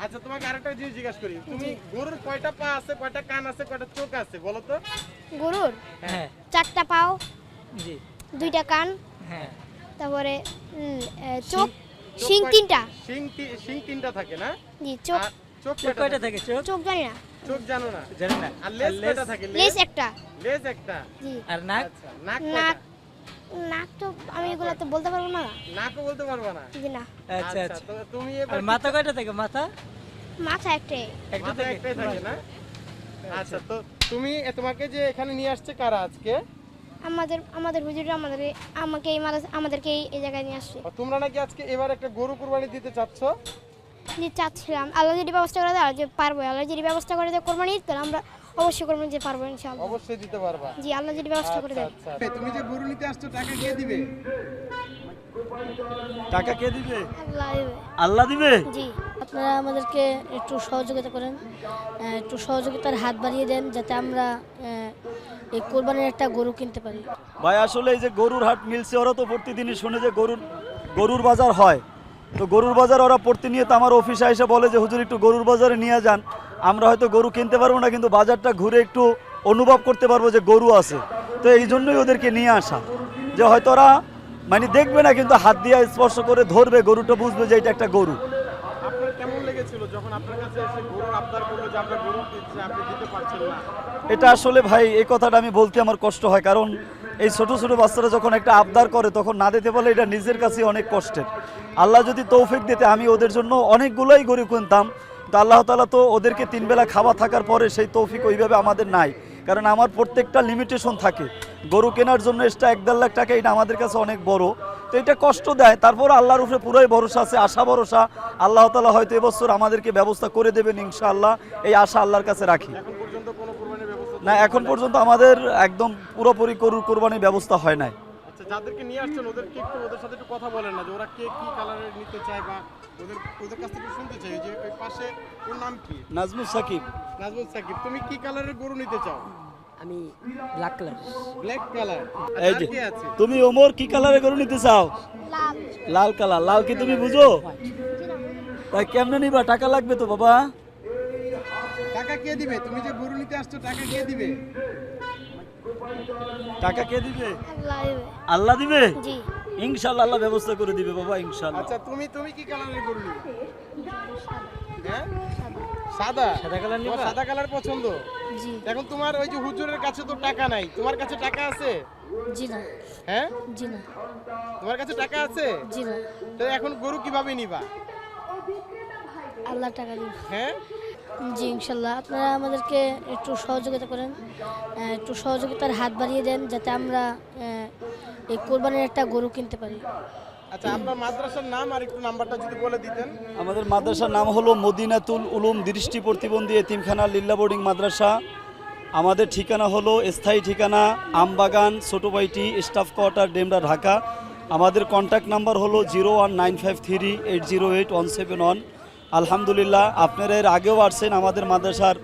আচ্ছা তোমাকে আরেকটা জিনিস জিজ্ঞাসা করি, তুমি গরুর কয়টা পা আছে, কয়টা কান আছে, কয়টা চোখ আছে বলো তো? গরুর হ্যাঁ 4টা পাও, জি 2টা কান, হ্যাঁ তারপরে চোখ, চোখ শিং 3টা। শিং তিনটা থাকে না? জি চোখ, আর চোখ চোখ কয়টা থাকে চোখ চোখ জানি না। চোখ জানো না? জানি না আর লেজ কয়টা থাকে? লেজ একটা। লেজ একটা। জি। আর নাক আচ্ছা নাক নাক, কয়টা? নাক তো আমি এগুলো তো বলতে পারবো না। নাকও বলতে পারবা না? জি না। আচ্ছা আচ্ছা তো তুমি আর এবার মাথা কয়টা থাকে মাথা মাথা একটাই। একটা মাথা থাকে একটাই থাকে না? আচ্ছা তো তুমি তোমাকে যে এখানে নিয়ে আসছে কারা আজকে? আমাদের হুজুররা আমাদেরকে এই জায়গায় নিয়ে আসছে। তোমরা নাকি আজকে এবার একটা গরু কুরবানি দিতে চাচ্ছ? যে চাচ্ছিলাম আল্লাহ যদি ব্যবস্থা করে দেয়, যে পারবো, আল্লাহ যদি ব্যবস্থা করে দেয় কোরবানি দিতে, আমরা অবশ্যই কোরবানি দিতে পারবো ইনশাআল্লাহ। অবশ্যই দিতে পারবা। জি আল্লাহ যদি ব্যবস্থা করে দেয়। আচ্ছা তুমি যে গরু নিতে আসছো টাকা কে দিবে? টাকা কে দিবে? আল্লাহ দেবে। আল্লাহ দিবে। জি আপনারা আমাদেরকে একটু সহযোগিতা করেন, একটু সহযোগিতার হাত বাড়িয়ে দেন যাতে আমরা এই কোরবানির একটা গরু কিনতে পারি। ভাই আসলে এই যে গরুর হাট মিলছে, ওরা তো প্রতিদিনই শুনে যে গরুর বাজার হয়, তো গরুর বাজার ওরা প্রতিনিয়ত আমার অফিসে এসে বলে যে হুজুর একটু গরুর বাজারে নিয়ে যান, আমরা হয়তো গরু কিনতে পারবো না কিন্তু বাজারটা ঘুরে একটু অনুভব করতে পারবো যে গরু আছে। তো এই জন্যই ওদেরকে নিয়ে আসা, যে হয়তো ওরা মানে দেখবে না কিন্তু হাত দিয়ে স্পর্শ করে ধরবে গরুটা, বুঝবে যে এটা একটা গরু। আপনার কেমন লেগেছিল যখন আপনার কাছে এসে গরুর আবদার করলো যে আমরা গরু দিচ্ছি, আপনি দিতে পারছেন না? এটা আসলে ভাই এই কথাটা আমি বলতে আমার কষ্ট হয়, কারণ এই ছোট ছোট বাচ্চারা যখন একটা আবদার করে তখন না দিতে পারলে এটা নিজের কাছে অনেক কষ্টের। আল্লাহ যদি তৌফিক দিতে আমি ওদের জন্য অনেকগুলোই গরু কিনতাম, তো আল্লাহ তাআলা তো ওদেরকে 3 বেলা খাওয়া থাকার পরে সেই তৌফিক ওইভাবে আমাদের নাই, কারণ আমার প্রত্যেকটা লিমিটেশন থাকে। গরু কেনার জন্য এক্সট্রা 1-1.5 লাখ টাকা, এটা আমাদের কাছে অনেক বড়, তো এটা কষ্ট দেয়। তারপর আল্লাহর উপরে পুরোই ভরসা আছে, আশা ভরসা, আল্লাহ তাআলা হয়তো এবছর আমাদেরকে ব্যবস্থা করে দেবেন ইনশাআল্লাহ, এই আশা আল্লাহর কাছে রাখি। এখন পর্যন্ত কোনো কুরবানির ব্যবস্থা না, এখন পর্যন্ত আমাদের একদম পুরোপুরি গরুর কোরবানির ব্যবস্থা হয় নাই। আচ্ছা যাদেরকে নিয়ে আসছেন ওদের সাথে একটু কথা বলেন না, যে ওরা কে কি কালারের নিতে চায়, বা ওদের কাছ থেকে শুনতে চাই যে ওই পাশে ওর নাম কি? নাজমুল সাকিব। নাজমুল সাকিব, তুমি কি কালারের গরু নিতে চাও? আমি ব্ল্যাক কালার ব্ল্যাক কালার। এই যে কি আছে? তুমি ওমর কি কালারের গরু নিতে চাও? লাভ। লাল কালার। লাল কি তুমি বুঝো? তাই কেমনে নিবা? টাকা লাগবে তো বাবা। টাকা কে দিবে? তুমি যে গরু নিতে আসছো টাকা কে দিবে? টাকা কে দিবে? আল্লাহ দেবে। আল্লাহ দিবে। জি ইনশাআল্লাহ আল্লাহ ব্যবস্থা করে দিবে বাবা, ইনশাআল্লাহ। আচ্ছা তুমি কি কালারের গরু নিবে? হ্যাঁ সাদা। সাদা কালার নিবা? তোমার সাদা কালার পছন্দ? জি এখন তোমার ওই যে হুজুরের কাছে তো টাকা নাই, তোমার কাছে টাকা আছে? জি না, হ্যাঁ জি না, তোমার কাছে টাকা আছে? জি না, তো এখন গরু কিভাবে নিবা? আল্লাহ টাকা দিন। হ্যাঁ জি ইনশাল্লাহ আপনারা আমাদেরকে একটু সহযোগিতা করেন, একটু সহযোগিতার হাত বাড়িয়ে দেন যাতে আমরা এই কোরবানির একটা গরু কিনতে পারি। আচ্ছা আপনার মাদ্রাসার নাম আর একটু নাম্বারটা যদি বলে দিতেন। আমাদের মাদ্রাসার নাম হলো মদিনাতুল উলুম দৃষ্টি প্রতিবন্ধী এতিমখানা লিল্লা বোর্ডিং মাদ্রাসা। আমাদের ঠিকানা হলো স্থায়ী ঠিকানা আমবাগান ছোটোবাইটি স্টাফ কোয়ার্টার ডেমরা ঢাকা। আমাদের কন্ট্যাক্ট নাম্বার হলো 01953808171। আলহামদুলিল্লাহ আপনারা এর আগেও আসছেন, আমাদের মাদ্রাসার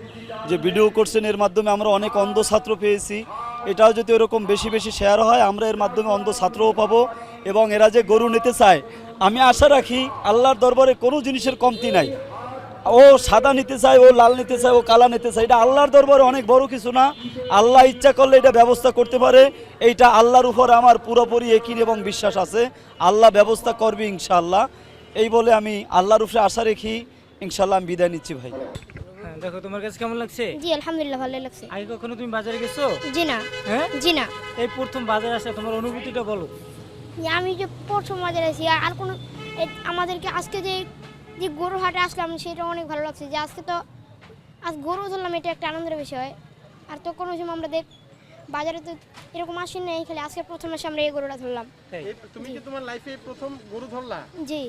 যে ভিডিও করছেন এর মাধ্যমে আমরা অনেক অন্ধ ছাত্র পেয়েছি। এটাও যদি এরকম বেশি বেশি শেয়ার হয় আমরা এর মাধ্যমে অন্ধ ছাত্রও পাবো, এবং এরা যে গরু নিতে চায় আমি আশা রাখি আল্লাহর দরবারে কোনো জিনিসের কমতি নাই। ও সাদা নিতে চায়, ও লাল নিতে চায়, ও কালা নিতে চায়, এটা আল্লাহর দরবারে অনেক বড় কিছু না। আল্লাহ ইচ্ছা করলে এটা ব্যবস্থা করতে পারে, এইটা আল্লাহর উপর আমার পুরোপুরি ইয়াকিন এবং বিশ্বাস আছে, আল্লাহ ব্যবস্থা করবে ইনশাআল্লাহ। এই বলে আমি আল্লাহর উপরে আশা রেখি ইনশাআল্লাহ আমি বিদায় নিচ্ছি ভাই। হ্যাঁ দেখো তোমার কাছে কেমন লাগছে? জি আলহামদুলিল্লাহ ভালো লাগছে। আগে কখনো তুমি বাজারে গেছো? জি না। হ্যাঁ জি না। এই প্রথম বাজারে আসা তোমার অনুভূতিটা বলো। যে আমি যে প্রথম বাজারে আছি, আর কোনো আমাদেরকে আজকে যে যে গরু হাটে আসলাম সেটা অনেক ভালো লাগছে, যে আজকে তো আজ গরু ধরলাম, এটা একটা আনন্দের বিষয়। আর তো কোনো সময় আমরা বাজারে তো এরকম আসি না, খালি আজকে প্রথম এসে আমরা এই গরুটা ধরলাম। তাই তুমি কি তোমার লাইফে প্রথম গরু ধরলা? জি